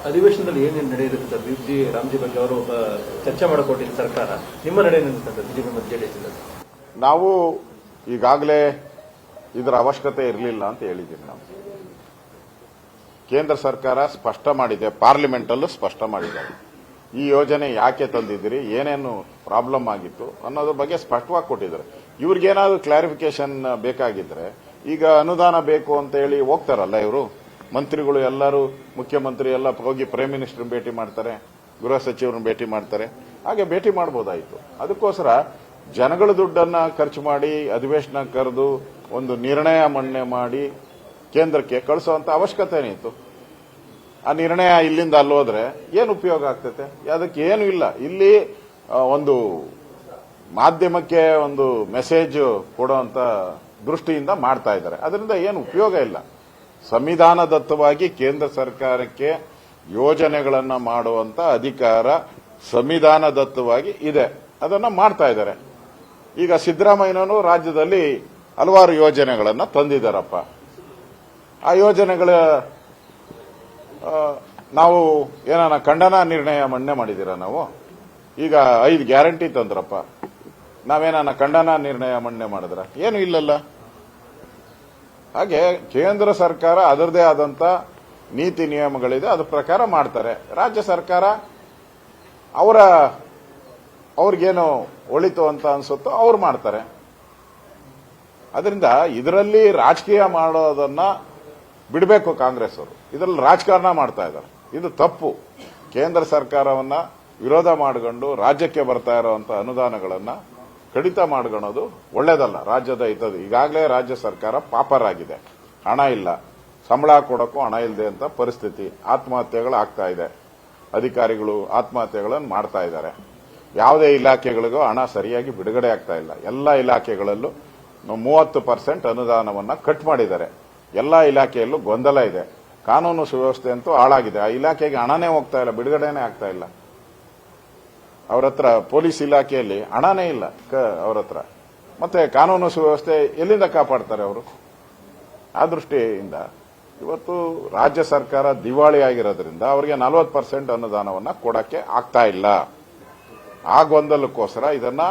ಅಧಿವೇಶನದಲ್ಲಿ ಏನೇನು ನಡೆಯುತ್ತೆ ಸರ್? ಬಿಜಿ ರಾಮ್ಜಿ ಬಗ್ಗೆ ಅವರು ಚರ್ಚೆ ಮಾಡಿಕೊಟ್ಟಿದ್ದ ಸರ್ಕಾರ, ನಿಮ್ಮ ನಡೆ ಏನಿರುತ್ತೆ ಸರ್ ಬಿಜೆಪಿ ಮತ್ತು ಜೆಡಿಎಸ್? ನಾವು ಈಗಾಗಲೇ ಇದರ ಅವಶ್ಯಕತೆ ಇರಲಿಲ್ಲ ಅಂತ ಹೇಳಿದ್ದೀವಿ. ನಾವು ಕೇಂದ್ರ ಸರ್ಕಾರ ಸ್ಪಷ್ಟ ಮಾಡಿದೆ, ಪಾರ್ಲಿಮೆಂಟ್ ಅಲ್ಲೂ ಸ್ಪಷ್ಟ ಮಾಡಿದ್ದಾರೆ. ಈ ಯೋಜನೆ ಯಾಕೆ ತಂದಿದ್ದೀರಿ, ಏನೇನು ಪ್ರಾಬ್ಲಮ್ ಆಗಿತ್ತು ಅನ್ನೋದ್ರ ಬಗ್ಗೆ ಸ್ಪಷ್ಟವಾಗಿ ಕೊಟ್ಟಿದ್ದಾರೆ. ಇವ್ರಿಗೇನಾದ್ರೂ ಕ್ಲಾರಿಫಿಕೇಶನ್ ಬೇಕಾಗಿದ್ರೆ ಈಗ ಅನುದಾನ ಬೇಕು ಅಂತ ಹೇಳಿ ಹೋಗ್ತಾರಲ್ಲ ಇವರು ಮಂತ್ರಿಗಳು ಎಲ್ಲರೂ, ಮುಖ್ಯಮಂತ್ರಿ ಎಲ್ಲ ಹೋಗಿ ಪ್ರೈಮ್ ಮಿನಿಸ್ಟರ್ ಭೇಟಿ ಮಾಡ್ತಾರೆ, ಗೃಹ ಸಚಿವರನ್ನ ಭೇಟಿ ಮಾಡ್ತಾರೆ. ಹಾಗೆ ಭೇಟಿ ಮಾಡಬಹುದಾಯಿತು. ಅದಕ್ಕೋಸ್ಕರ ಜನಗಳ ದುಡ್ಡನ್ನ ಖರ್ಚು ಮಾಡಿ ಅಧಿವೇಶನ ಕರೆದು ಒಂದು ನಿರ್ಣಯ ಮಂಡನೆ ಮಾಡಿ ಕೇಂದ್ರಕ್ಕೆ ಕಳಿಸುವಂತ ಅವಶ್ಯಕತೆ ಏನಿತ್ತು? ಆ ನಿರ್ಣಯ ಇಲ್ಲಿಂದ ಅಲ್ಲೋದ್ರೆ ಏನು ಉಪಯೋಗ ಆಗ್ತೈತೆ? ಅದಕ್ಕೆ ಏನು ಇಲ್ಲ. ಇಲ್ಲಿ ಒಂದು ಮಾಧ್ಯಮಕ್ಕೆ ಒಂದು ಮೆಸೇಜ್ ಕೊಡುವಂತ ದೃಷ್ಟಿಯಿಂದ ಮಾಡ್ತಾ ಇದ್ದಾರೆ. ಅದರಿಂದ ಏನು ಉಪಯೋಗ ಇಲ್ಲ. ಸಂವಿಧಾನದತ್ತವಾಗಿ ಕೇಂದ್ರ ಸರ್ಕಾರಕ್ಕೆ ಯೋಜನೆಗಳನ್ನ ಮಾಡುವಂತ ಅಧಿಕಾರ ಸಂವಿಧಾನದತ್ತವಾಗಿ ಇದೆ. ಅದನ್ನ ಮಾಡ್ತಾ ಇದ್ದಾರೆ. ಈಗ ಸಿದ್ದರಾಮಯ್ಯನವರು ರಾಜ್ಯದಲ್ಲಿ ಹಲವಾರು ಯೋಜನೆಗಳನ್ನ ತಂದಿದ್ದಾರಪ್ಪ. ಆ ಯೋಜನೆಗಳ ನಾವು ಏನಾನ ಖಂಡನ ನಿರ್ಣಯ ಮಂಡನೆ ಮಾಡಿದ್ದೀರಾ? ನಾವು ಈಗ 5 ಗ್ಯಾರಂಟಿ ತಂದ್ರಪ್ಪ, ನಾವೇನಾನ ಖಂಡನ ನಿರ್ಣಯ ಮಂಡನೆ ಮಾಡಿದ್ರ? ಏನು ಇಲ್ಲಲ್ಲ. ಹಾಗೆ ಕೇಂದ್ರ ಸರ್ಕಾರ ಅದರದೇ ಆದಂತ ನೀತಿ ನಿಯಮಗಳಿದೆ, ಅದ್ರ ಪ್ರಕಾರ ಮಾಡ್ತಾರೆ. ರಾಜ್ಯ ಸರ್ಕಾರ ಅವ್ರಿಗೇನು ಒಳಿತು ಅಂತ ಅನ್ಸುತ್ತೋ ಅವ್ರು ಮಾಡ್ತಾರೆ. ಅದರಿಂದ ಇದರಲ್ಲಿ ರಾಜಕೀಯ ಮಾಡೋದನ್ನ ಬಿಡಬೇಕು ಕಾಂಗ್ರೆಸ್ ಅವರು. ಇದರಲ್ಲಿ ರಾಜಕಾರಣ ಮಾಡ್ತಾ ಇದ್ದಾರೆ. ಇದು ತಪ್ಪು. ಕೇಂದ್ರ ಸರ್ಕಾರವನ್ನ ವಿರೋಧ ಮಾಡಿಕೊಂಡು ರಾಜ್ಯಕ್ಕೆ ಬರ್ತಾ ಇರುವಂತಹ ಅನುದಾನಗಳನ್ನ ಕಡಿತ ಮಾಡ್ಕೊಳ್ಳೋದು ಒಳ್ಳೇದಲ್ಲ. ರಾಜ್ಯದ ಹಿತದ ಈಗಾಗಲೇ ರಾಜ್ಯ ಸರ್ಕಾರ ಪಾಪರಾಗಿದೆ. ಹಣ ಇಲ್ಲ, ಸಂಬಳ ಕೊಡೋಕ್ಕೂ ಹಣ ಇಲ್ಲದೆ ಅಂತ ಪರಿಸ್ಥಿತಿ. ಆತ್ಮಹತ್ಯೆಗಳು ಆಗ್ತಾ ಇದೆ. ಅಧಿಕಾರಿಗಳು ಆತ್ಮಹತ್ಯೆಗಳನ್ನು ಮಾಡ್ತಾ ಇದ್ದಾರೆ. ಯಾವುದೇ ಇಲಾಖೆಗಳಿಗೂ ಹಣ ಸರಿಯಾಗಿ ಬಿಡುಗಡೆ ಆಗ್ತಾ ಇಲ್ಲ. ಎಲ್ಲ ಇಲಾಖೆಗಳಲ್ಲೂ 30% ಅನುದಾನವನ್ನ ಕಟ್ ಮಾಡಿದ್ದಾರೆ. ಎಲ್ಲ ಇಲಾಖೆಯಲ್ಲೂ ಗೊಂದಲ ಇದೆ. ಕಾನೂನು ಸುವ್ಯವಸ್ಥೆ ಅಂತೂ ಹಾಳಾಗಿದೆ. ಆ ಇಲಾಖೆಗೆ ಹಣನೇ ಹೋಗ್ತಾ ಇಲ್ಲ, ಬಿಡುಗಡೆನೇ ಆಗ್ತಾ ಇಲ್ಲ. ಅವ್ರ ಹತ್ರ ಪೊಲೀಸ್ ಇಲಾಖೆಯಲ್ಲಿ ಹಣನೇ ಇಲ್ಲ ಅವ್ರ ಹತ್ರ. ಮತ್ತೆ ಕಾನೂನು ಸುವ್ಯವಸ್ಥೆ ಎಲ್ಲಿಂದ ಕಾಪಾಡ್ತಾರೆ ಅವರು? ಆ ದೃಷ್ಟಿಯಿಂದ ಇವತ್ತು ರಾಜ್ಯ ಸರ್ಕಾರ ದಿವಾಳಿ ಆಗಿರೋದ್ರಿಂದ ಅವರಿಗೆ 40% ಅನುದಾನವನ್ನ ಕೊಡಕ್ಕೆ ಆಗ್ತಾ ಇಲ್ಲ. ಆ ಗೊಂದಲಕ್ಕೋಸ್ಕರ ಇದನ್ನ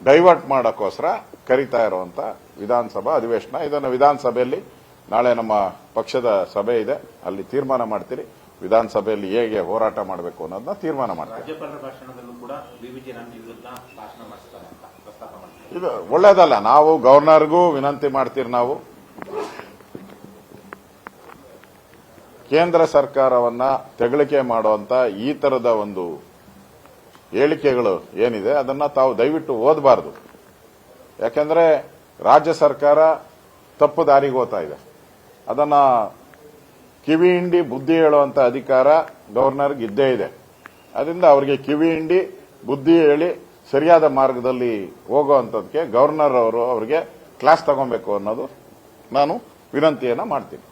ಡೈವರ್ಟ್ ಮಾಡೋಕ್ಕೋಸ್ಕರ ಕರೀತಾ ಇರುವಂತ ವಿಧಾನಸಭಾ ಅಧಿವೇಶನ. ಇದನ್ನು ವಿಧಾನಸಭೆಯಲ್ಲಿ ನಾಳೆ ನಮ್ಮ ಪಕ್ಷದ ಸಭೆ ಇದೆ, ಅಲ್ಲಿ ತೀರ್ಮಾನ ಮಾಡ್ತೀರಿ. ವಿಧಾನಸಭೆಯಲ್ಲಿ ಹೇಗೆ ಹೋರಾಟ ಮಾಡಬೇಕು ಅನ್ನೋದನ್ನ ತೀರ್ಮಾನ ಮಾಡ್ತೀವಿ. ಇದು ಒಳ್ಳೇದಲ್ಲ. ನಾವು ಗವರ್ನರ್ಗೂ ವಿನಂತಿ ಮಾಡ್ತೀರಿ. ನಾವು ಕೇಂದ್ರ ಸರ್ಕಾರವನ್ನ ತೆಗಳಿಕೆ ಮಾಡುವಂತ ಈ ತರದ ಒಂದು ಹೇಳಿಕೆಗಳು ಏನಿದೆ ಅದನ್ನ ತಾವು ದಯವಿಟ್ಟು ಓದಬಾರದು. ಯಾಕೆಂದ್ರೆ ರಾಜ್ಯ ಸರ್ಕಾರ ತಪ್ಪು ದಾರಿಗೆ ಹೋಗ್ತಾ ಇದೆ. ಅದನ್ನ ಕಿವಿ ಹಿಂಡಿ ಬುದ್ಧಿ ಹೇಳುವಂತ ಅಧಿಕಾರ ಗವರ್ನರ್ಗೆ ಇದ್ದೇ ಇದೆ. ಅದರಿಂದ ಅವರಿಗೆ ಕಿವಿ ಹಿಂಡಿ ಬುದ್ಧಿ ಹೇಳಿ ಸರಿಯಾದ ಮಾರ್ಗದಲ್ಲಿ ಹೋಗುವಂತದಕ್ಕೆ ಗವರ್ನರ್ ಅವರು ಅವರಿಗೆ ಕ್ಲಾಸ್ ತಗೊಬೇಕು ಅನ್ನೋದು ನಾನು ವಿನಂತಿಯನ್ನ ಮಾಡ್ತೀನಿ.